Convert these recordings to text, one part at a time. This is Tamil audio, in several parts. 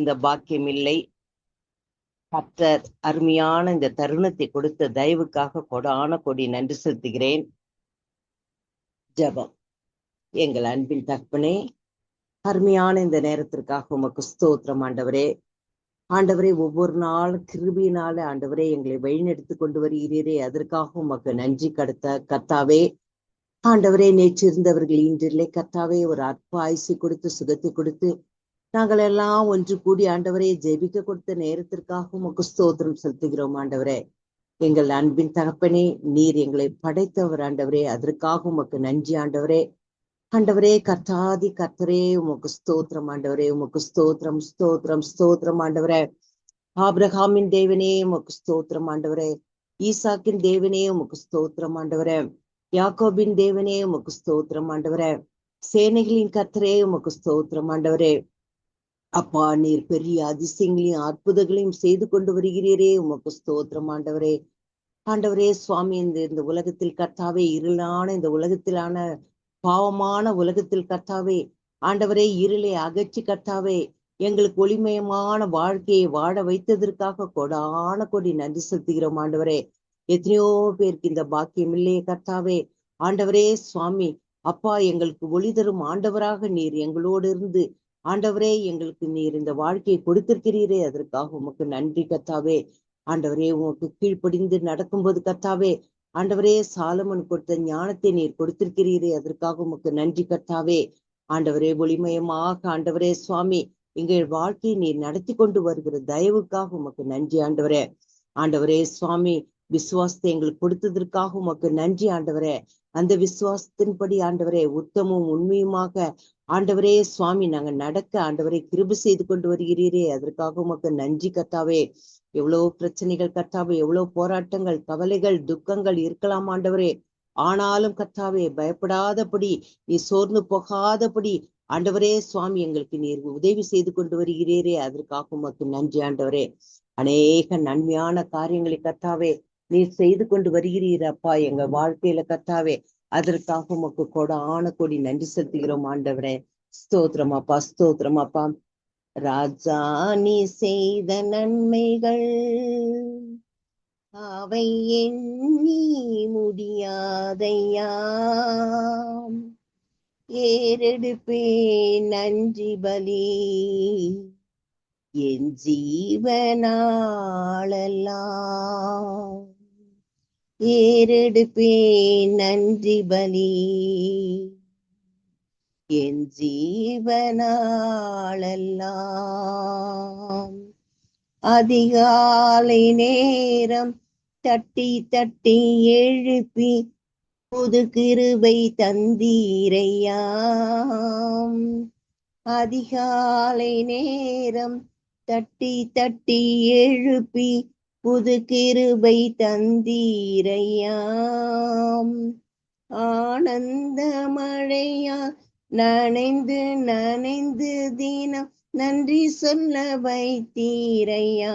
இந்த பாக்கியம் இல்லை. கர்த்தர் அருமையான இந்த தருணத்தை கொடுத்த தயவுக்காக கொடான கொடி நன்றி செலுத்துகிறேன். ஜெபம். எங்கள் அன்பின் தகப்பனே, அருமையான இந்த நேரத்திற்காக உமக்கு ஸ்தோத்திரம் ஆண்டவரே. ஆண்டவரே, ஒவ்வொரு நாள் கிருபையினால ஆண்டவரே எங்களை வழிநடத்தி கொண்டு வருகிறீரே, அதற்காக உமக்கு நன்றி கர்த்தாவே. ஆண்டவரே, நேற்றிருந்தவர்கள் இன்றில்லை கர்த்தாவே. ஒரு அற்ப ஆயுசை கொடுத்து சுகத்தை கொடுத்து நாங்கள் எல்லாம் ஒன்று கூடி ஆண்டவரே ஜெபிக்க கொடுத்த நேரத்திற்காக உமக்கு ஸ்தோத்திரம் செலுத்துகிறோம் ஆண்டவரே. எங்கள் அன்பின் தகப்பனே, நீர் எங்களை படைத்தவர் ஆண்டவரே, அதற்காக உமக்கு நன்றி ஆண்டவரே. ஆண்டவரே, கர்த்தாதி கர்த்தரே, உமக்கு ஸ்தோத்திரம் ஆண்டவரே. உமக்கு ஸ்தோத்திரம் ஸ்தோத்திரம் ஸ்தோத்திரம் ஆண்டவரே. ஆபிரகாமின் தேவனே உமக்கு ஸ்தோத்திரம் ஆண்டவரே. ஈசாக்கின் தேவனே உமக்கு ஸ்தோத்திரம் ஆண்டவரே. யாக்கோபின் தேவனே உமக்கு ஸ்தோத்திரம் ஆண்டவரே. சேனைகளின் கர்த்தரே உமக்கு ஸ்தோத்திரம் ஆண்டவரே. அப்பா, நீர் பெரிய அதிசயங்களையும் அற்புதங்களையும் செய்து கொண்டு வருகிறீரே, உமக்கு ஸ்தோத்திரம் ஆண்டவரே. ஆண்டவரே சுவாமி, இந்த உலகத்தில் கர்த்தாவே, இருளான இந்த உலகத்திலான பாவமான உலகத்தில் கர்த்தாவே, ஆண்டவரே இருளை அகற்றி கர்த்தாவே எங்களுக்கு ஒளிமயமான வாழ்க்கையை வாழ வைத்ததற்காக கொடான கொடி நன்றி செலுத்துகிறோம் ஆண்டவரே. எத்தனையோ பேருக்கு இந்த பாக்கியம் இல்லையே கர்த்தாவே. ஆண்டவரே சுவாமி, அப்பா, எங்களுக்கு ஒளி தரும் ஆண்டவராக நீர் எங்களோடு இருந்து ஆண்டவரே எங்களுக்கு நீர் இந்த வாழ்க்கையை கொடுத்திருக்கிறீரே, அதற்காக உமக்கு நன்றி கர்த்தாவே. ஆண்டவரே, உமக்கு கீழ்ப்படிந்து நடக்கும்போது கர்த்தாவே, ஆண்டவரே சாலமன் கொடுத்த ஞானத்தை நீர் கொடுத்திருக்கிறீரே, அதற்காக உமக்கு நன்றி கர்த்தாவே. ஆண்டவரே, ஒளிமயமாக ஆண்டவரே சுவாமி எங்கள் வாழ்க்கையை நீர் நடத்தி கொண்டு வருகிற தயவுக்காக உமக்கு நன்றி ஆண்டவரே. ஆண்டவரே சுவாமி, விசுவாசத்தை எங்களுக்கு கொடுத்ததற்காக உமக்கு நன்றி ஆண்டவரே. அந்த விசுவாசத்தின்படி ஆண்டவரே உத்தமும் உண்மையுமாக ஆண்டவரே சுவாமி நாங்கள் நடக்க ஆண்டவரை கிருபை செய்து கொண்டு வருகிறீரே, அதற்காக உமக்கு நன்றி கர்த்தாவே. எவ்வளவு பிரச்சனைகள் கர்த்தாவே, எவ்வளவு போராட்டங்கள், கவலைகள், துக்கங்கள் இருக்கலாம் ஆண்டவரே. ஆனாலும் கர்த்தாவே, பயப்படாதபடி, நீ சோர்ந்து போகாதபடி ஆண்டவரே சுவாமி எங்களுக்கு நீர் உதவி செய்து கொண்டு வருகிறீரே, அதற்காக உமக்கு நன்றி ஆண்டவரே. அநேக நன்மையான காரியங்களை கர்த்தாவே நீர் செய்து கொண்டு வருகிறீர் அப்பா எங்க வாழ்க்கையில கர்த்தாவே. அதற்காக உமக்கு கொடான கொடி நன்றி செலுத்துகிறோம் ஆண்டவரே. ஸ்தோத்திரம் அப்பா, ஸ்தோத்திரம் அப்பா. ராஜா, நீ செய்த நன்மைகள் அவை எண்ணி முடியாதையா. ஏறெடுப்பே நன்றி பலி என் ஜீவனாளெல்லாம். ஏறெடுப்பே நன்றி பலி என் ஜீவனாளெல்லாம். அதிகாலை நேரம் தட்டி தட்டி எழுப்பி புது கிருபை தந்தீரையாம். அதிகாலை நேரம் தட்டி தட்டி எழுப்பி புது கிருபை தந்தீரையாம். ஆனந்த மழையா நனைந்து நனைந்து தினம் நன்றி சொல்ல வைத்தீரையாம்.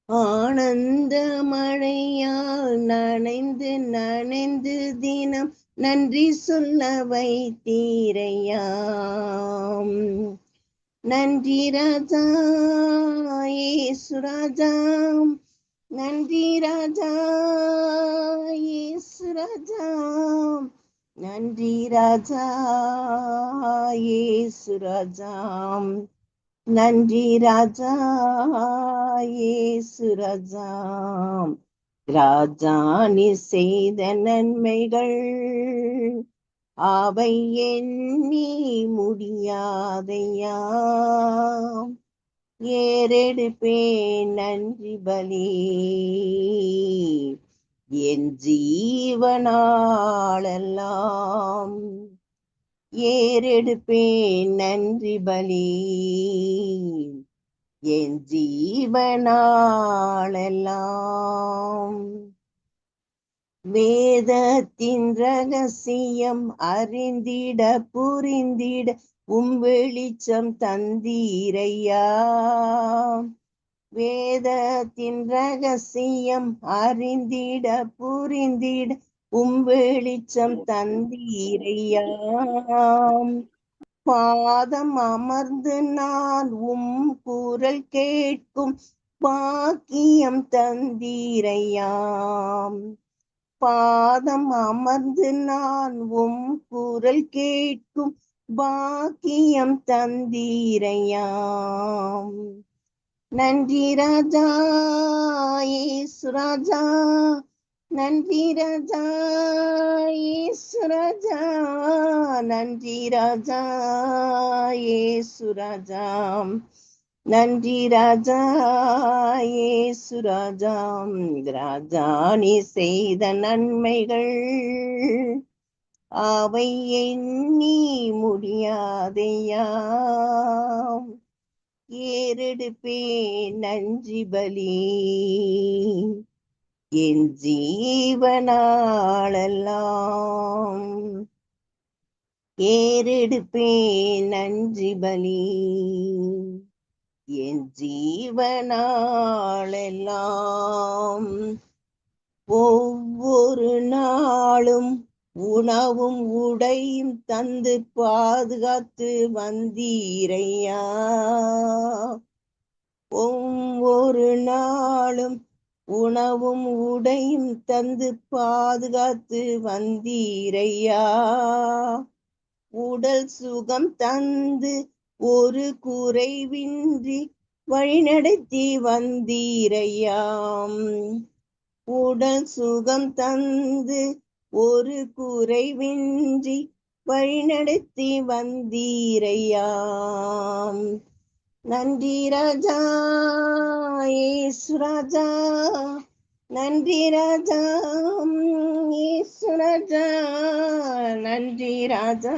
ஆனந்த மழையால் நனைந்து நனைந்து தினம் நன்றி சொல்ல வைத்தீரையாம். நன்றி ராஜா இயேசு ராஜா, நன்றி ராஜா இயேசு ராஜா, நன்றி ராஜா இயேசு ராஜா, நன்றி ராஜா இயேசு ராஜா. ராஜா, நீ செய்த நன்மைகள் அவை எண்ணி முடியாதையா. ஏறெடுப்பே நன்றி பலி என் ஜீவனாளெல்லாம். ஏறெடுப்பே நன்றி பலி என் ஜீவனாளெல்லாம். வேதத்தின் ரகசியம் அறிந்திட புரிந்திட வெளிச்சம் தந்தீரையா. வேதத்தின் ரகசியம் அறிந்திட புரிந்திட வெளிச்சம் தந்தீரையா. பாதம் அமர்ந்து நான் குரல் கேட்கும் பாக்கியம் தந்தீரையாம். பாதம் அமர்ந்து நான் குரல் கேட்கும் பாக்கியம் தந்தீரையாம். நன்றி ராஜா இயேசு ராஜா, நன்றி ராஜா இயேசு ராஜா, நன்றி ராஜா இயேசு ராஜா, நன்றி ராஜா இயேசு ராஜா. ராஜா நீ செய்த நன்மைகள் அவை எண்ணி முடியாதையா. ஏறெடுப்பேன் நன்றி பலி என் ஜீவனாளெல்லாம். ஏறெடுப்பேன் நன்றி பலி என் ஜீவனாளெல்லாம். ஒவ்வொரு நாளும் உணவும் உடையும் தந்து பாதுகாத்து வந்தீரையா. ஒவ்வொரு நாளும் உணவும் உடையும் தந்து பாதுகாத்து வந்தீரையா. உடல் சுகம் தந்து ஒரு குறைவின்றி வழிநடத்தி வந்தீரையாம். உடல் சுகம் தந்து ஒரு குறைவின்றி வழிநடத்தி வந்தீரையாம். நன்றி ராஜா இயேசு ராஜா, நன்றி ராஜா இயேசு ராஜா, நன்றி ராஜா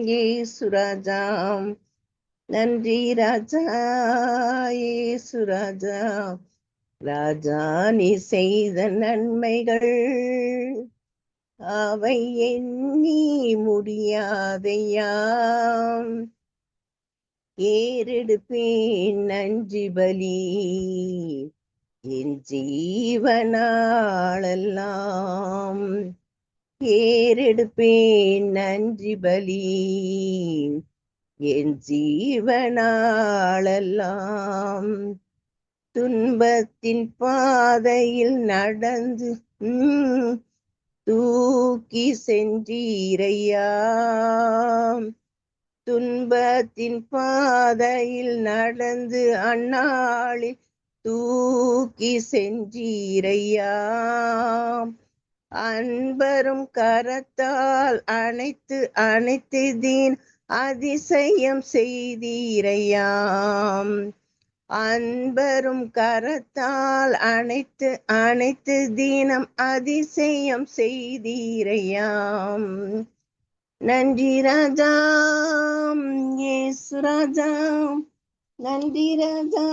இயேசு ராஜா, நன்றி ராஜா இயேசு ராஜா. ராஜா நீ செய்த நன்மைகள் அவை எண்ணி முடியாதையா. ஏறெடுப்பேன் நன்றி பலி என் ஜீவனாளெல்லாம். ஏறெடுப்பேன் நன்றி பலி என் ஜீவனாளெல்லாம். துன்பத்தின் பாதையில் நடந்து தூக்கி சென்றீரையா. துன்பத்தின் பாதையில் நடந்து அந்நாளில் தூக்கி சென்றீரையா. அன்பரும் கரத்தால் அனைத்து தீன் அதிசயம் செய்தீரையாம். அன்பரும் கரத்தால் அனைத்து தீனம் அதிசயம் செய்தீரையாம். நன்றி ராஜா இயேசு ராஜா, நன்றி ராஜா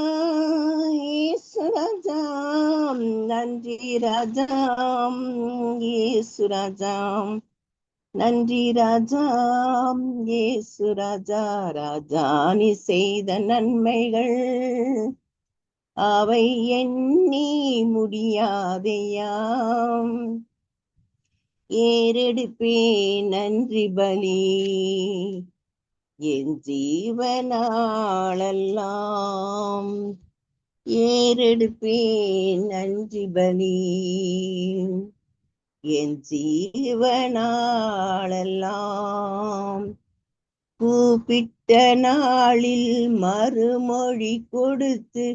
இயேசு ராஜா, நன்றி ராஜா இயேசு ராஜா, நன்றி ராஜா இயேசு ராஜா. ராஜா நீ செய்த நன்மைகள் அவை எண்ணி முடியாதையாம். ஏறெடுப்பேன் நன்றி பலி என் ஜீவனாளெல்லாம். ஏறெடுப்பேன் நன்றி பலி என் ஜீவனாளெல்லாம். கூப்பிட்ட நாளில் மறுமொழி கொடுத்து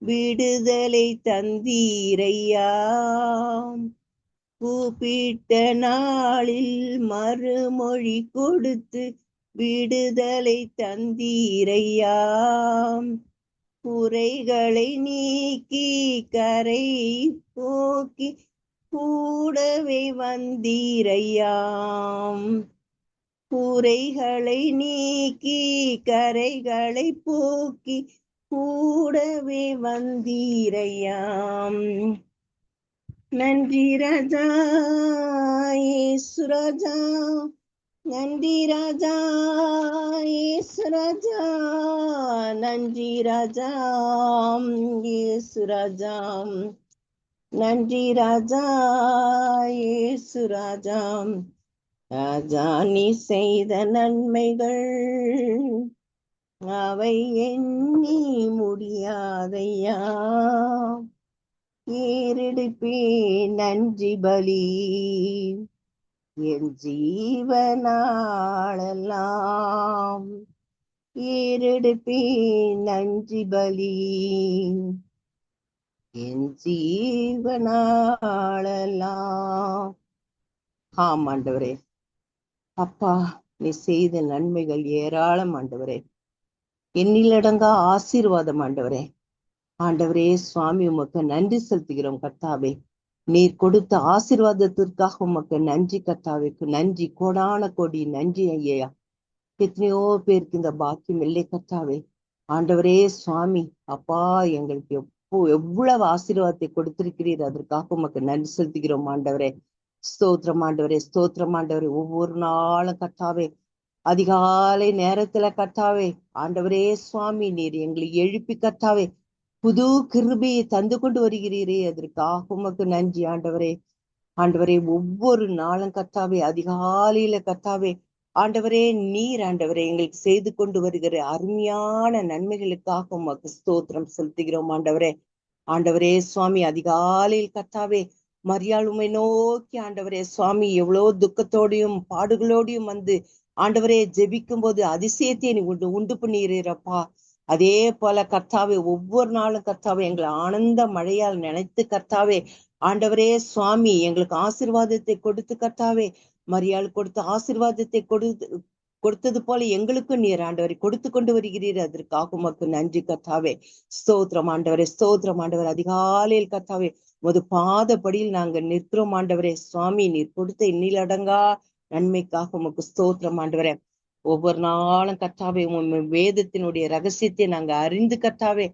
விடுதலை தந்தீரையா. கூப்பிட்ட நாளில் மறுமொழி கொடுத்து விடுதலை தந்தீரையா. குறைகளை நீக்கி கரை போக்கி கூடவே வந்தீரையாம். குறைகளை நீக்கி கரைகளை போக்கி கூடவே வந்தீரையாம். நன்றி ராஜா இயேசு ராஜா, நன்றி ராஜா இயேசு ராஜா, நன்றி ராஜா இயேசு ராஜா, நன்றி ராஜா இயேசு ராஜா. ராஜா நீ செய்த நன்மைகள் அவை எண்ணி முடியாதையா. ஏறெடுப்பே நன்றி பலி என் ஜீவனாளெல்லாம். ஏறெடுப்பே நன்றி பலி என் ஜீவனாளெல்லாம். ஆம் ஆண்டவரே, அப்பா நீ செய்த நன்மைகள் ஏராளம் ஆண்டவரே, எண்ணிலடங்கா ஆசீர்வாதம் ஆண்டவரே. ஆண்டவரே சுவாமி உமக்கு நன்றி செலுத்துகிறோம் கர்த்தாவே. நீர் கொடுத்த ஆசீர்வாதத்திற்காக உமக்கு நன்றி கர்த்தாவேக்கு நன்றி, கோடான கோடி நன்றி ஐயா. எத்தனையோ பேருக்கு இந்த பாக்கியம் இல்லை கர்த்தாவே. ஆண்டவரே சுவாமி அப்பா, எங்களுக்கு எவ்வளவு ஆசீர்வாதத்தை கொடுத்திருக்கிறீர், அதற்காக உமக்கு நன்றி செலுத்துகிறோம் ஆண்டவரே. ஸ்தோத்திரம் ஆண்டவரே, ஸ்தோத்திரம் ஆண்டவரே. ஒவ்வொரு நாளும் கர்த்தாவே அதிகாலை நேரத்துல கர்த்தாவே ஆண்டவரே சுவாமி நீர் எங்களை எழுப்பி கர்த்தாவே புது கிருபையை தந்து கொண்டு வருகிறீரே, அதற்காக உமக்கு நன்றி ஆண்டவரே. ஆண்டவரே ஒவ்வொரு நாளும் கர்த்தாவே அதிகாலையில கர்த்தாவே ஆண்டவரே நீர் ஆண்டவரே எங்களுக்கு செய்து கொண்டு வருகிற அருமையான நன்மைகளுக்காக உமக்கு ஸ்தோத்திரம் செலுத்துகிறோம் ஆண்டவரே. ஆண்டவரே சுவாமி அதிகாலையில் கர்த்தாவே மரியாள் உம்மை நோக்கி ஆண்டவரே சுவாமி எவ்வளவு துக்கத்தோடையும் பாடுகளோடையும் வந்து ஆண்டவரே ஜெபிக்கும் போது அதிசயத்தை நீ உண்டு பண்ணீரப்பா. அதே போல கர்த்தாவே ஒவ்வொரு நாளும் கர்த்தாவே எங்களை ஆனந்த மழையால் நினைத்து கர்த்தாவே ஆண்டவரே சுவாமி எங்களுக்கு ஆசீர்வாதத்தை கொடுத்து கர்த்தாவே மரியாள் கொடுத்த ஆசீர்வாதத்தை கொடுத்தது போல எங்களுக்கும் நீர் ஆண்டவரை கொடுத்து கொண்டு வருகிறீர், அதற்காக உமக்கு நன்றி கர்த்தாவே. ஸ்தோத்திரம் ஆண்டவரே, ஸ்தோத்திரம் ஆண்டவர். அதிகாலையில் கர்த்தாவே உமது பாதப்படியில் நாங்கள் நிற்கிறோம் ஆண்டவரே சுவாமி. நீர் கொடுத்த எண்ணிலடங்கா நன்மைக்காக உமக்கு ஸ்தோத்திரம் ஆண்டவரே. ஒவ்வொரு நாளும் கர்த்தாவே வேதத்தினுடைய ரகசியத்தை நாங்க அறிந்து கர்த்தாவே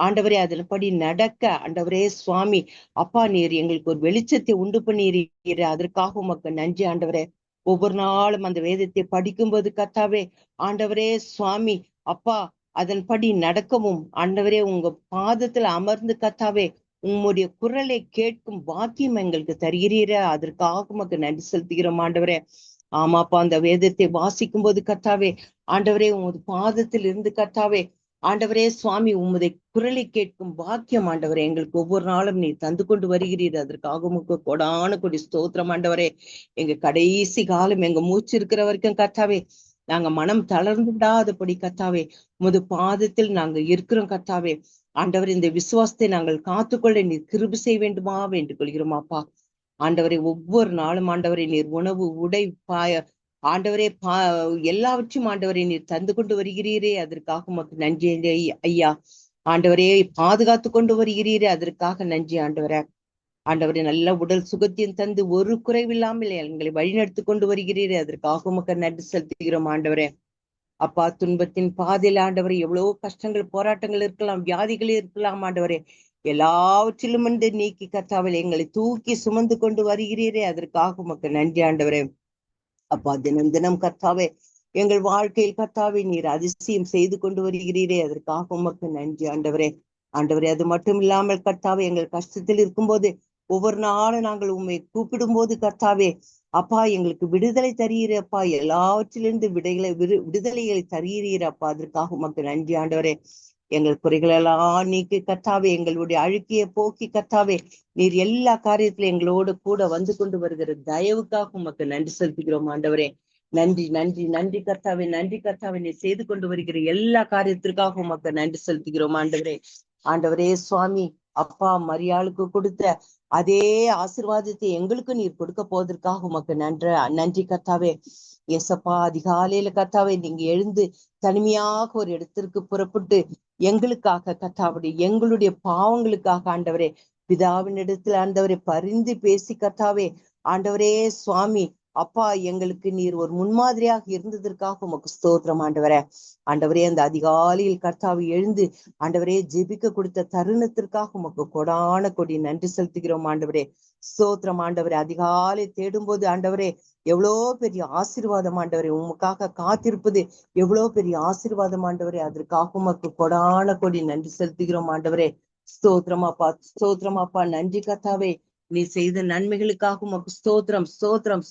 ஆண்டவரே அதன்படி நடக்க ஆண்டவரே சுவாமி அப்பா நீர் எங்களுக்கு ஒரு வெளிச்சத்தை உண்டு பண்ணிடுற, அதற்காக உமக்கு நன்றி ஆண்டவரே. ஒவ்வொரு நாளும் அந்த வேதத்தை படிக்கும்போது கர்த்தாவே ஆண்டவரே சுவாமி அப்பா அதன்படி நடக்கவும் ஆண்டவரே உங்க பாதத்துல அமர்ந்து கர்த்தாவே உங்களுடைய குரலை கேட்கும் பாக்கியம் எங்களுக்கு தருகிறீர, அதற்காக உமக்கு நன்றி செலுத்துகிறோம் ஆண்டவரே. ஆமாப்பா அந்த வேதத்தை வாசிக்கும் போது கர்த்தாவே ஆண்டவரே உமது பாதத்தில் இருந்து கர்த்தாவே ஆண்டவரே சுவாமி உமதை குரலை கேட்கும் பாக்கியம் ஆண்டவரே எங்களுக்கு ஒவ்வொரு நாளும் நீ தந்து கொண்டு வருகிறீர், அதற்காக உமக்கு கொடான கொடி ஸ்தோத்திரம் ஆண்டவரே. எங்க கடைசி காலம் எங்க மூச்சு இருக்கிற வரைக்கும் கர்த்தாவே நாங்க மனம் தளர்ந்து விடாதபடி கர்த்தாவே உமது பாதத்தில் நாங்க இருக்கிறோம் கர்த்தாவே. ஆண்டவர் இந்த விசுவாசத்தை நாங்கள் காத்துக்கொள்ள நீர் கிருபை செய்ய வேண்டுமா வேண்டிக் கொள்கிறோமாப்பா. ஆண்டவரை ஒவ்வொரு நாளும் ஆண்டவரை நீர் உணவு உடை ஆண்டவரே எல்லாவற்றையும் ஆண்டவரை நீர் தந்து கொண்டு வருகிறீரே, அதற்காக உமக்கு நன்றி ஐயா. ஆண்டவரே பாதுகாத்து கொண்டு வருகிறீரே, அதற்காக நன்றி ஆண்டவரே. ஆண்டவரே நல்ல உடல் சுகத்தையும் தந்து ஒரு குறைவில்லாமல் எங்களை வழிநடத்தி கொண்டு வருகிறீரே, அதற்காக உமக்கு நன்றி செலுத்துகிறோம் ஆண்டவரே. அப்பா துன்பத்தின் பாதையில் ஆண்டவரே எவ்வளவு கஷ்டங்கள் போராட்டங்கள் இருக்கலாம், வியாதிகள் இருக்கலாம் ஆண்டவரே, எல்லாவற்றிலும் வந்து நீக்கி கர்த்தாவில் எங்களை தூக்கி சுமந்து கொண்டு வருகிறீரே, அதற்காக உமக்கு நன்றி ஆண்டவரே. அப்பா தினம் தினம் கர்த்தாவே எங்கள் வாழ்க்கையில் கர்த்தாவே நீர் அதிசயம் செய்து கொண்டு வருகிறீரே, அதற்காக உமக்கு நன்றி ஆண்டவரே. ஆண்டவரே அது மட்டும் இல்லாமல் கர்த்தாவே எங்கள் கஷ்டத்தில் இருக்கும்போது ஒவ்வொரு நாளும் நாங்கள் உண்மை கூப்பிடும் போது கர்த்தாவே அப்பா எங்களுக்கு விடுதலை தருகிறப்பா, எல்லாவற்றிலிருந்து விடுதலைகளை தருகிறீரப்பா, அதற்காக உமக்கு நன்றி ஆண்டவரே. எங்கள் குறைகளெல்லாம் நீக்கி கர்த்தாவே எங்களுடைய அழுக்கிய போக்கி கர்த்தாவே நீர் எல்லா காரியத்திலும் எங்களோடு கூட வந்து கொண்டு வருகிற தயவுக்காக உமக்கு நன்றி செலுத்துகிறோம் ஆண்டவரே. நன்றி நன்றி நன்றி கர்த்தாவே, நன்றி கர்த்தாவே. நீர் செய்து கொண்டு வருகிற எல்லா காரியத்திற்காக உமக்கு நன்றி செலுத்துகிறோம் ஆண்டவரே. ஆண்டவரே சுவாமி அப்பா மரியாளுக்கு கொடுத்த அதே ஆசீர்வாதத்தை எங்களுக்கு நீர் கொடுக்க போவதற்காக உமக்கு நன்றி கர்த்தாவே. எசப்பா அதிகாலையில கர்த்தாவே நீங்க எழுந்து தனிமையாக ஒரு இடத்திற்கு புறப்பட்டு எங்களுக்காக கர்த்தாவுடைய எங்களுடைய பாவங்களுக்காக ஆண்டவரே பிதாவின் இடத்துல ஆண்டவரை பரிந்து பேசி கர்த்தாவே ஆண்டவரே சுவாமி அப்பா எங்களுக்கு நீர் ஒரு முன்மாதிரியாக இருந்ததற்காக உமக்கு ஸ்தோத்திரம் ஆண்டவரே. ஆண்டவரே அந்த அதிகாலையில் கர்த்தாவை எழுந்து ஆண்டவரே ஜெபிக்க கொடுத்த தருணத்திற்காக உமக்கு கொடான கொடி நன்றி செலுத்துகிறோம் ஆண்டவரே. ஸ்தோத்திரம் ஆண்டவரே. அதிகாலை தேடும் போது ஆண்டவரே எவ்வளோ பெரிய ஆசீர்வாதம் ஆண்டவரே, உமக்காக காத்திருப்பது எவ்வளவு பெரிய ஆசீர்வாதம் ஆண்டவரே, அதற்காக உமக்கு கொடான கொடி நன்றி செலுத்துகிறோம் ஆண்டவரே. ஸ்தோத்திரமாப்பா ஸ்தோத்திரமாப்பா. நன்றி கர்த்தாவே, நீ செய்த நன்மைகளுக்காக உமக்கு ஸ்தோத்திரம் ஸ்தோத்திரம்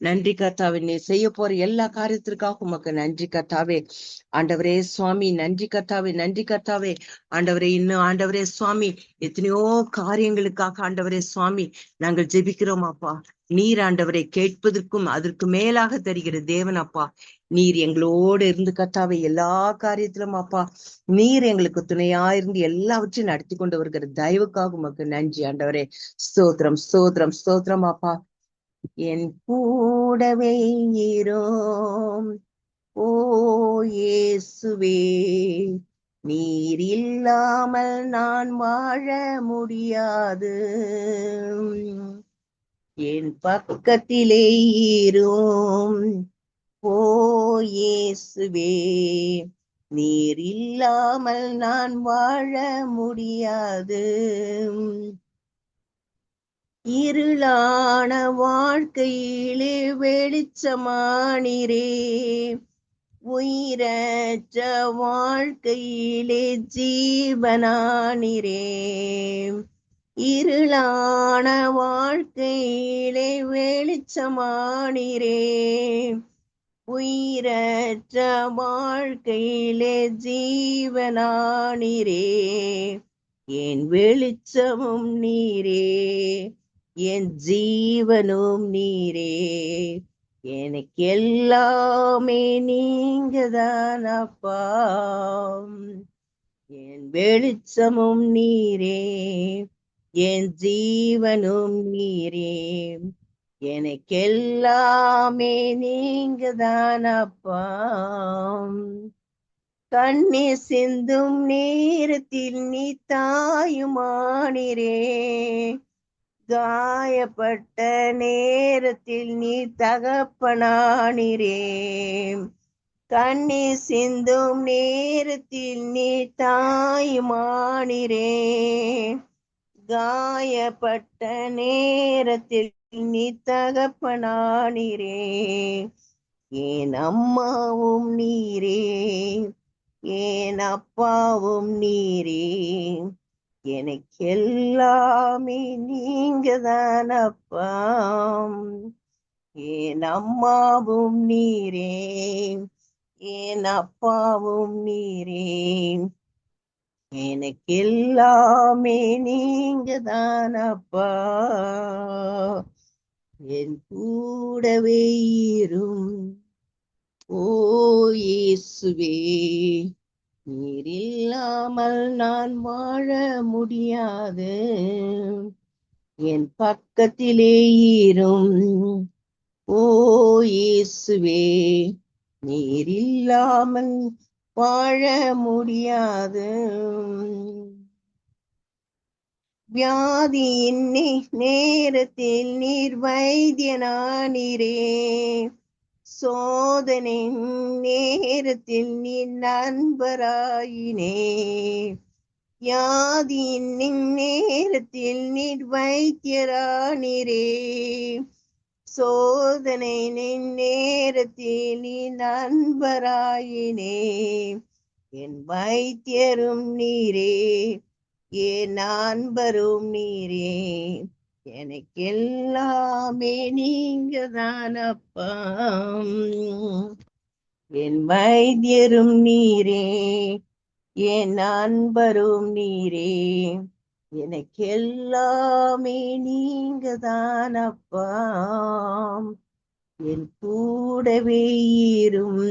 நன்றி கர்த்தாவே. நீ செய்ய போற எல்லா காரியத்திற்காக உமக்கு நன்றி கர்த்தாவே. ஆண்டவரே சுவாமி, நன்றி கர்த்தாவே, நன்றி கர்த்தாவே. ஆண்டவரே, இன்னும் ஆண்டவரே சுவாமி, எத்தனையோ காரியங்களுக்காக ஆண்டவரே சுவாமி நாங்கள் ஜெபிக்கிறோம் அப்பா. நீர் ஆண்டவரை கேட்பதற்கும் அதற்கு மேலாக தருகிற தேவன் அப்பா. நீர் எங்களோடு இருந்து கர்த்தாவே எல்லா காரியத்திலும் அப்பா நீர் எங்களுக்கு துணையா இருந்து எல்லாவற்றையும் நடத்தி கொண்டு வருகிற தயவுக்காக உமக்கு நன்றி ஆண்டவரே. ஸ்தோத்திரம், ஸ்தோத்திரம், ஸ்தோத்திரம் அப்பா. என் கூடவே இரோம் ஓ இயேசுவே, நீர் இல்லாமல் நான் வாழ முடியாது. என் பக்கத்திலே இரோம் ஓ இயேசுவே, நீர் இல்லாமல் நான் வாழ முடியாது. இருளான வாழ்க்கையிலே வெளிச்சமானிரே, உயிரற்ற வாழ்க்கையிலே ஜீவனானிரே. இருளான வாழ்க்கையிலே வெளிச்சமானிரே, உயிரற்ற வாழ்க்கையிலே ஜீவனானிரே. என் வெளிச்சமும் நீரே, என் ஜீவனும் நீரே, எனக்கு எல்லாமே நீங்கதான் அப்பா. என் வெளிச்சமும் நீரே, என் ஜீவனும் நீரே, எனக்கு எல்லாமே நீங்கதான் அப்பா. கண்ணீர் சிந்தும் நேரத்தில் நீ தாயுமானிரே, காயப்பட்ட நேரத்தில் நீ தகப்பனானிரே. கண்ணீர் சிந்தும் நேரத்தில் நீ தாயுமானிரே, காயப்பட்ட நேரத்தில் நீ தகப்பனானிரே. என் அம்மாவும் நீரே, என் அப்பாவும் நீரே, எனக்கு எல்லாமே நீங்கதான் அப்பா. என் அம்மாவும் நீரே, என் அப்பாவும் நீரே, எனக்கு எல்லாமே நீங்கதான் அப்பா. என் கூடவே இரும் ஓ இயேசுவே, நீர் இல்லாமல் நான் வாழ முடியாது. என் பக்கத்திலே இரும் ஓ இயேசுவே, நீர் இல்லாமல் வாழ முடியாது. வியாதியின் நேரத்தில் நீர் வைத்தியனானீரே, சோதனை நேரத்தில் நீ நண்பராயினே. வியாதியின் நேரத்தில் நீர் வைத்தியரானீரே, சோதனை நேரத்தில் நீ நண்பராயினே. என் வைத்தியரும் நீரே, என் நண்பரும் நீரே, எனக்கு எல்லாமே நீங்கதான் அப்பா. என் வைத்தியரும் நீரே, என் நண்பரும் நீரே, எனக்கு எல்லாமே நீங்கதான் அப்பா. என் கூடவே இரும்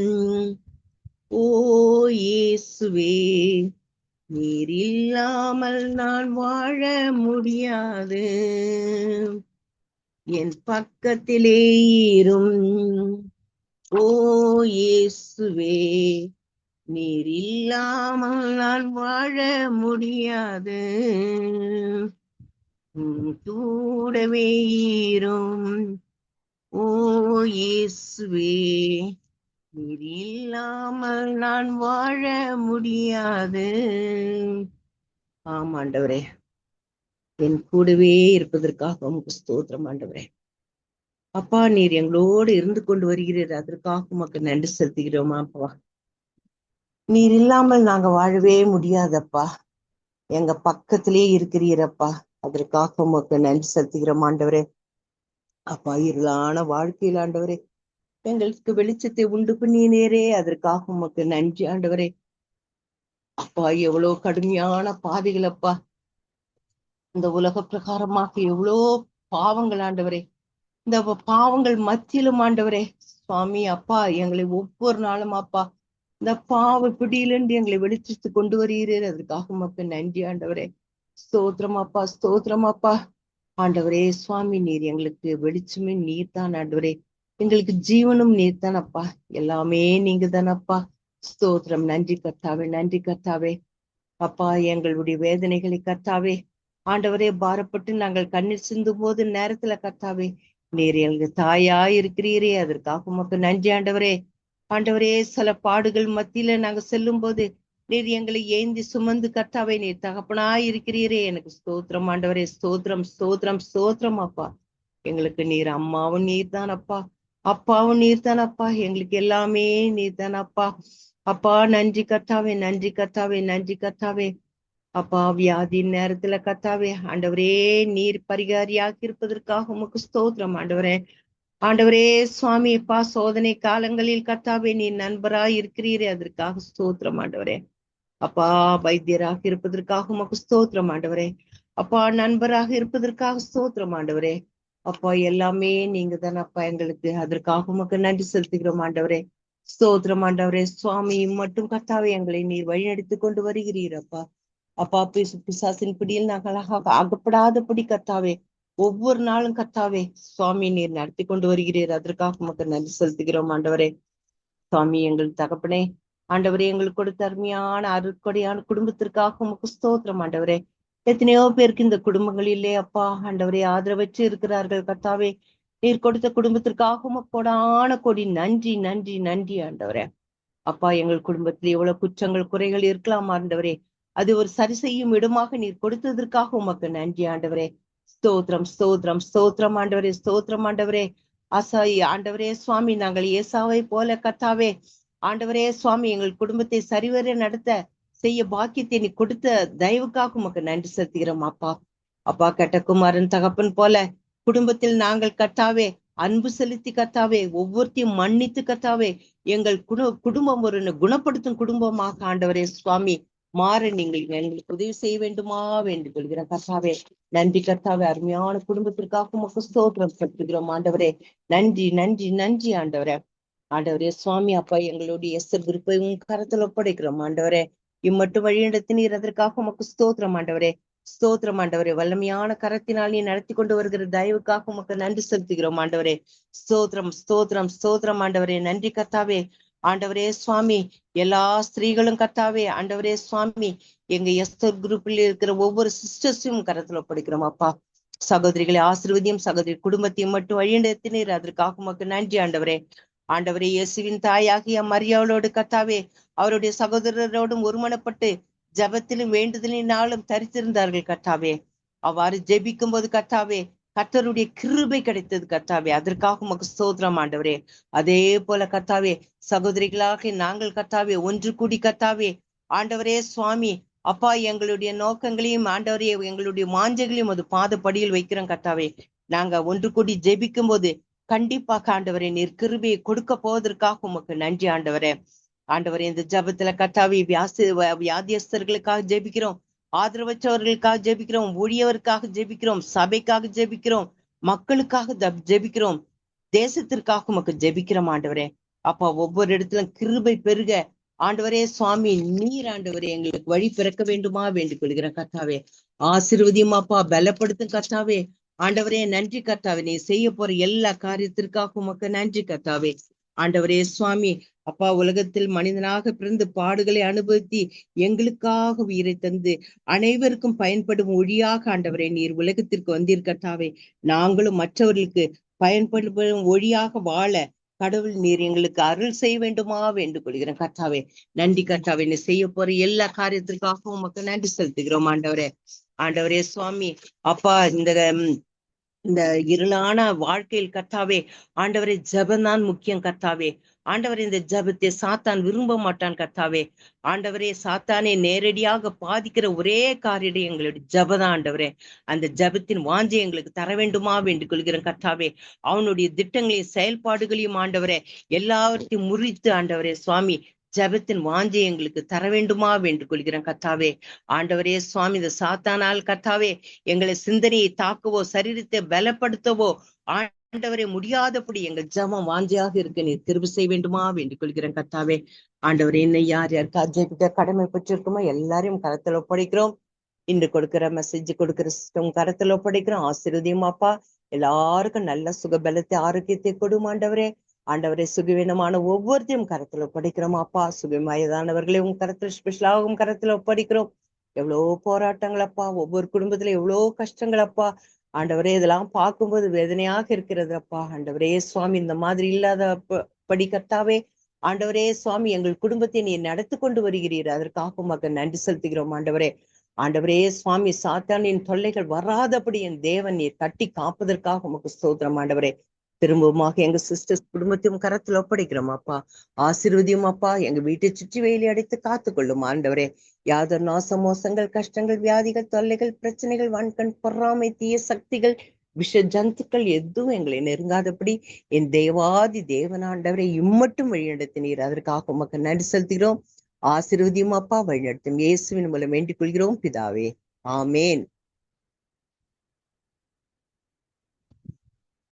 ஓ இயேசுவே, நீர் இல்லாமல் நான் வாழ முடியாது. என் பக்கத்திலே இரும் ஓ இயேசுவே, நீர் இல்லாமல் நான் வாழ முடியாது. கூடவே இரும் ஓ இயேசுவே, நீர் இல்லாமல் நான் வாழ முடியாது. ஆமாண்டவரே, என் கூடவே இருப்பதற்காக உமக்கு ஸ்தோத்திரம் ஆண்டவரே. அப்பா, நீர் எங்களோடு இருந்து கொண்டு வருகிறீர், அதற்காக உமக்கு நன்றி செலுத்துகிறோமா அப்பா. நீர் இல்லாமல் நாங்க வாழவே முடியாதப்பா. எங்க பக்கத்திலே இருக்கிறீரப்பா, அதற்காக உமக்கு நன்றி செலுத்துகிறோம் ஆண்டவரே. அப்பா இருளான வாழ்க்கையில் ஆண்டவரே எங்களுக்கு வெளிச்சத்தை உண்டு பண்ணினேரே, அதற்காக உமக்கு நன்றி ஆண்டவரே. அப்பா எவ்வளவு கடுமையான பாதைகள் அப்பா, இந்த உலக பிரகாரமாக எவ்வளோ பாவங்கள் ஆண்டவரே, இந்த பாவங்கள் மத்தியிலும் ஆண்டவரே சுவாமி அப்பா எங்களை ஒவ்வொரு நாளும் அப்பா இந்த பாவ பிடியிலிருந்து எங்களை வெளிச்சிட்டு கொண்டு வருகிறீர், அதற்காக உமக்கு நன்றி ஆண்டவரே. ஸ்தோத்திரம் அப்பா, ஸ்தோத்திரம் அப்பா. ஆண்டவரே சுவாமி நீர் எங்களுக்கு வெளிச்சமே நீர் தான் ஆண்டவரே, எங்களுக்கு ஜீவனும் நீர் தான் அப்பா, எல்லாமே நீங்க தானப்பா. ஸ்தோத்திரம், நன்றி கர்த்தாவே, நன்றி கர்த்தாவே. அப்பா எங்களுடைய வேதனைகளை கர்த்தாவே ஆண்டவரே பாரப்பட்டு நாங்கள் கண்ணீர் சிந்தும் போது நேரத்துல கர்த்தாவே நீர் எங்களுக்கு தாயா இருக்கிறீரே, அதற்காக உமக்கு நன்றி ஆண்டவரே. ஆண்டவரே சில பாடுகள் மத்தியில நாங்க செல்லும் போது நீர் எங்களை ஏந்தி சுமந்து கர்த்தாவே நீர் தகப்பனா இருக்கிறீரே, எனக்கு ஸ்தோத்திரம் ஆண்டவரே. ஸ்தோத்திரம், ஸ்தோத்திரம், ஸ்தோத்திரம் அப்பா. எங்களுக்கு நீர் அம்மாவும் நீர் தான் அப்பா, அப்பாவும் நீர் தான் அப்பா, எங்களுக்கு எல்லாமே நீர் தான் அப்பா. அப்பா நன்றி கர்த்தாவே, நன்றி கர்த்தாவே, நன்றி கர்த்தாவே. அப்பா வியாதியின் நேரத்துல கர்த்தாவே ஆண்டவரே நீர் பரிகாரியாக்கி இருப்பதற்காக உமக்கு ஸ்தோத்திரம் ஆண்டவரே. ஆண்டவரே சுவாமி அப்பா சோதனை காலங்களில் கர்த்தாவே நீர் நண்பராய் இருக்கிறீரே, அதற்காக ஸ்தோத்திரம் ஆண்டவரே. அப்பா வைத்தியராக இருப்பதற்காக உமக்கு ஸ்தோத்திரம் ஆண்டவரே. அப்பா நண்பராக இருப்பதற்காக ஸ்தோத்திரம் ஆண்டவரே. அப்பா எல்லாமே நீங்க தானே அப்பா எங்களுக்கு, அதற்காக உமக்கு நன்றி செலுத்துகிறோம் ஆண்டவரே. ஸ்தோத்திரம் ஆண்டவரே. சுவாமி மட்டும் கர்த்தாவே எங்களை நீர் வழிநடத்தி கொண்டு வருகிறீர் அப்பா. அப்பா பிசாசின் பிடியில் நாங்கள் அகப்படாதபடி கர்த்தாவே ஒவ்வொரு நாளும் கர்த்தாவே சுவாமி நீர் நடத்தி கொண்டு வருகிறீர், அதற்காக உமக்கு நன்றி செலுத்துகிறோம் ஆண்டவரே. சுவாமி எங்கள் தகப்பனே ஆண்டவரே எங்களுக்கு கொடுத்த அருமையான அருட்கொடையான குடும்பத்திற்காக உமக்கு ஸ்தோத்திரம் ஆண்டவரே. எத்தனையோ பேருக்கு இந்த குடும்பங்களிலே அப்பா ஆண்டவரே ஆதரவற்று இருக்கிறார்கள் கர்த்தாவே, நீர் கொடுத்த குடும்பத்திற்காக உமக்கு கொடான கொடி நன்றி, நன்றி, நன்றி ஆண்டவரே. அப்பா எங்கள் குடும்பத்தில் எவ்வளவு குற்றங்கள் குறைகள் இருக்கலாம் ஆண்டவரே, அது ஒரு சரி செய்யும் இடமாக நீர் கொடுத்ததற்காக உமக்கு நன்றி ஆண்டவரே. ஸ்தோத்திரம், ஸ்தோத்திரம், ஸ்தோத்திரம் ஆண்டவரே, ஸ்தோத்திரம் ஆண்டவரே. ஆசாயி ஆண்டவரே சுவாமி நாங்கள் ஏசாவை போல கர்த்தாவே ஆண்டவரே சுவாமி எங்கள் குடும்பத்தை சரிவர நடத்த செய்ய பாக்கியத்தை நீ கொடுத்த தயவுக்காக உமக்கு நன்றி செலுத்துகிறோம் அப்பா. அப்பா கெட்டகுமாரன் தகப்பன் போல குடும்பத்தில் நாங்கள் கர்த்தாவே அன்பு செலுத்தி கர்த்தாவே ஒவ்வொருத்தையும் மன்னித்து கர்த்தாவே எங்கள் குடும்பம் ஒரு குணப்படுத்தும் குடும்பமாக ஆண்டவரே சுவாமி மாற நீங்கள் எங்களுக்கு உதவி செய்ய வேண்டுமா வேண்டிக் கொள்கிறேன் கர்த்தாவே. நன்றி கர்த்தாவே, அருமையான குடும்பத்திற்காக உமக்கு ஸ்தோத்திரம் செலுத்துகிறோம் ஆண்டவரே. நன்றி, நன்றி, நன்றி ஆண்டவரே. ஆண்டவரே சுவாமி அப்பா எங்களுடைய எஸ்தர் விருப்பை உங்க கரத்தில் ஒப்படைக்கிறோம் ஆண்டவரே. இம்மட்டும் வழிநடத்தினீர், அதற்காக உமக்கு ஸ்தோத்திரம் ஆண்டவரே. ஸ்தோத்திரம் ஆண்டவரே. வல்லமையான கரத்தினால் நீ நடத்தி கொண்டு வருகிற தயவுக்காக உமக்கு நன்றி செலுத்துகிறோம் ஆண்டவரே. ஸ்தோத்திரம், ஸ்தோத்திரம், ஸ்தோத்திரம் ஆண்டவரே. நன்றி கர்த்தாவே. ஆண்டவரே சுவாமி எல்லா ஸ்திரீகளும் கர்த்தாவே ஆண்டவரே சுவாமி எங்க எஸ்தர் குரூப்ல இருக்கிற ஒவ்வொரு சிஸ்டர்ஸையும் கரத்துல ஒப்படைக்கிறோம் அப்பா. சகோதரிகளை ஆசீர்வதியும், சகோதரி குடும்பத்தையும் மட்டும் வழிநடத்தினீர், அதற்காக உமக்கு நன்றி ஆண்டவரே. ஆண்டவரே இயேசுவின் தாயாகிய மரியாளோடு கர்த்தாவே அவருடைய சகோதரரோடும் ஒருமனப்பட்டு ஜபத்திலும் வேண்டுதலினாலும் தரித்திருந்தார்கள் கர்த்தாவே. அவ்வாறு ஜெபிக்கும் போது கர்த்தாவே கர்த்தருடைய கிருபை கிடைத்தது கர்த்தாவே, அதற்காக உமக்கு ஸ்தோத்திரம் ஆண்டவரே. அதே போல கர்த்தாவே சகோதரிகளாக நாங்கள் கர்த்தாவே ஒன்று கூடி கர்த்தாவே ஆண்டவரே சுவாமி அப்பா எங்களுடைய நோக்கங்களையும் ஆண்டவரே எங்களுடைய மாஞ்சைகளையும் அது பாதப்படியில் வைக்கிறோம் கர்த்தாவே. நாங்க ஒன்று கூடி ஜெபிக்கும் போது கண்டிப்பாக ஆண்டவரே நீர் கிருபையை கொடுக்க போவதற்காக உமக்கு நன்றி ஆண்டவரே. ஆண்டவரே இந்த ஜபத்துல கர்த்தாவே வியாதியஸ்தர்களுக்காக ஜெபிக்கிறோம், ஆதரவற்றவர்களுக்காக ஜெபிக்கிறோம், ஊழியவருக்காக ஜெபிக்கிறோம், சபைக்காக ஜெபிக்கிறோம், மக்களுக்காக ஜெபிக்கிறோம், தேசத்திற்காக உமக்கு ஜெபிக்கிறோம் ஆண்டவரே. அப்பா ஒவ்வொரு இடத்திலும் கிருபை பெருக ஆண்டவரே சுவாமி நீர் ஆண்டவரே எங்களுக்கு வழி பிறக்க வேண்டுமா வேண்டிக் கொள்கிற கர்த்தாவே. ஆசீர்வதியும் அப்பா, பலப்படுத்தும் கர்த்தாவே. ஆண்டவரே நன்றி கர்த்தாவே, நீ செய்ய போற எல்லா காரியத்திற்காக உமக்கு நன்றி கர்த்தாவே. ஆண்டவரே சுவாமி அப்பா உலகத்தில் மனிதனாக பிறந்து பாடுகளை அனுபவித்து எங்களுக்காக உயிரை தந்து அனைவருக்கும் பயன்படும் ஒளியாக ஆண்டவரே நீர் உலகத்திற்கு வந்தீர் கர்த்தாவே. நாங்களும் மற்றவர்களுக்கு பயன்படும் ஒளியாக வாழ கடவுள் நீர் எங்களுக்கு அருள் செய்ய வேண்டுமா வேண்டுக் கொள்கிறேன் கர்த்தாவே. நன்றி கர்த்தாவே, நீ செய்ய போற எல்லா காரியத்திற்காகவும் உமக்கு நன்றி செலுத்துகிறோம் ஆண்டவரே. ஆண்டவரே சுவாமி அப்பா இந்த இந்த இருளான வாழ்க்கையில் கர்த்தாவே, ஆண்டவரே ஜெபம்தான் முக்கியம் கர்த்தாவே. ஆண்டவரே இந்த ஜெபத்தை சாத்தான் விரும்ப மாட்டான் கர்த்தாவே. ஆண்டவரே சாத்தானே நேரடியாக பாதிக்கிற ஒரே காரியம் எங்களுடைய ஜெபதான் ஆண்டவரே. அந்த ஜெபத்தின் வாஞ்சை எங்களுக்கு தர வேண்டுமா வேண்டிக் கொள்கிறேன் கர்த்தாவே. அவனுடைய திட்டங்களையும் செயல்பாடுகளையும் ஆண்டவரே எல்லாவற்றையும் முறித்து ஆண்டவரே சுவாமி ஜெபத்தின் வாஞ்சை எங்களுக்கு தர வேண்டுமா வேண்டிக் கொள்கிறேன் கர்த்தாவே. ஆண்டவரே சுவாமி இந்த சாத்தானால் கர்த்தாவே எங்களை சிந்தனையை தாக்கவோ சரீரத்தை பலப்படுத்தவோ ஆண்டவரே முடியாதபடி எங்கள் ஜெபம் வாஞ்சியாக இருக்க நீர் கிருபை செய்ய வேண்டுமா வேண்டிக் கொள்கிறேன் கர்த்தாவே. ஆண்டவரே இன்னும் யார் யாருக்கு அஜய்கிட்ட கடமை பெற்றிருக்குமோ எல்லாரையும் கரத்துல ஒப்படைக்கிறோம். இன்று கொடுக்கிற மெசேஜ் கொடுக்கிற சிஸ்டம் கரத்துல ஒப்படைக்கிறோம். ஆசீர்வதியும் அப்பா. எல்லாருக்கும் நல்ல சுகபலத்தை ஆரோக்கியத்தை கொடுமா ஆண்டவரே. ஆண்டவரே சுகவீனமான ஒவ்வொருத்தையும் கரத்துல ஒப்படைக்கிறோம் அப்பா. சுகமயதானவர்களே உங்க கரத்துல ஸ்பெஷலாகவும் கரத்துல ஒப்படைக்கிறோம். எவ்வளவு போராட்டங்கள் அப்பா, ஒவ்வொரு குடும்பத்துல எவ்வளவு கஷ்டங்கள் அப்பா. ஆண்டவரே இதெல்லாம் பார்க்கும்போது வேதனையாக இருக்கிறது அப்பா. ஆண்டவரே சுவாமி இந்த மாதிரி இல்லாத படி கர்த்தாவே ஆண்டவரே சுவாமி எங்கள் குடும்பத்தை நீ நடத்தி கொண்டு வருகிறீர். அதற்காக உமக்கு நன்றி செலுத்துகிறோம் ஆண்டவரே. ஆண்டவரே சுவாமி சாத்தானின் தொல்லைகள் வராதபடி என் தேவன் நீர் தட்டி காப்பதற்காக உமக்கு ஸ்தோத்திரம் ஆண்டவரே. திரும்பவுமாக எங்க சிஸ்டர்ஸ் குடும்பத்தையும் கரத்துல ஒப்படைக்கிறோம் அப்பா. ஆசீர்வதியும் அப்பா. எங்க வீட்டை சுற்றி வேலி அடைத்து காத்துக்கொள்ளும் ஆண்டவரே. யாதொரு நாச மோசங்கள் கஷ்டங்கள் வியாதிகள் தொல்லைகள் பிரச்சனைகள் வன்கண் பொறாமை தீய சக்திகள் விஷ ஜந்துக்கள் எதுவும் எங்களை நெருங்காதபடி என் தேவாதி தேவனாண்டவரை இம்மட்டும் வழிநடத்தினீர். அதற்காக உமக்கு நன்றி செலுத்துகிறோம். ஆசீர்வதியும் அப்பா. வழிநடத்தும் இயேசுவின் மூலம் வேண்டிக் கொள்கிறோம் பிதாவே. ஆமேன்.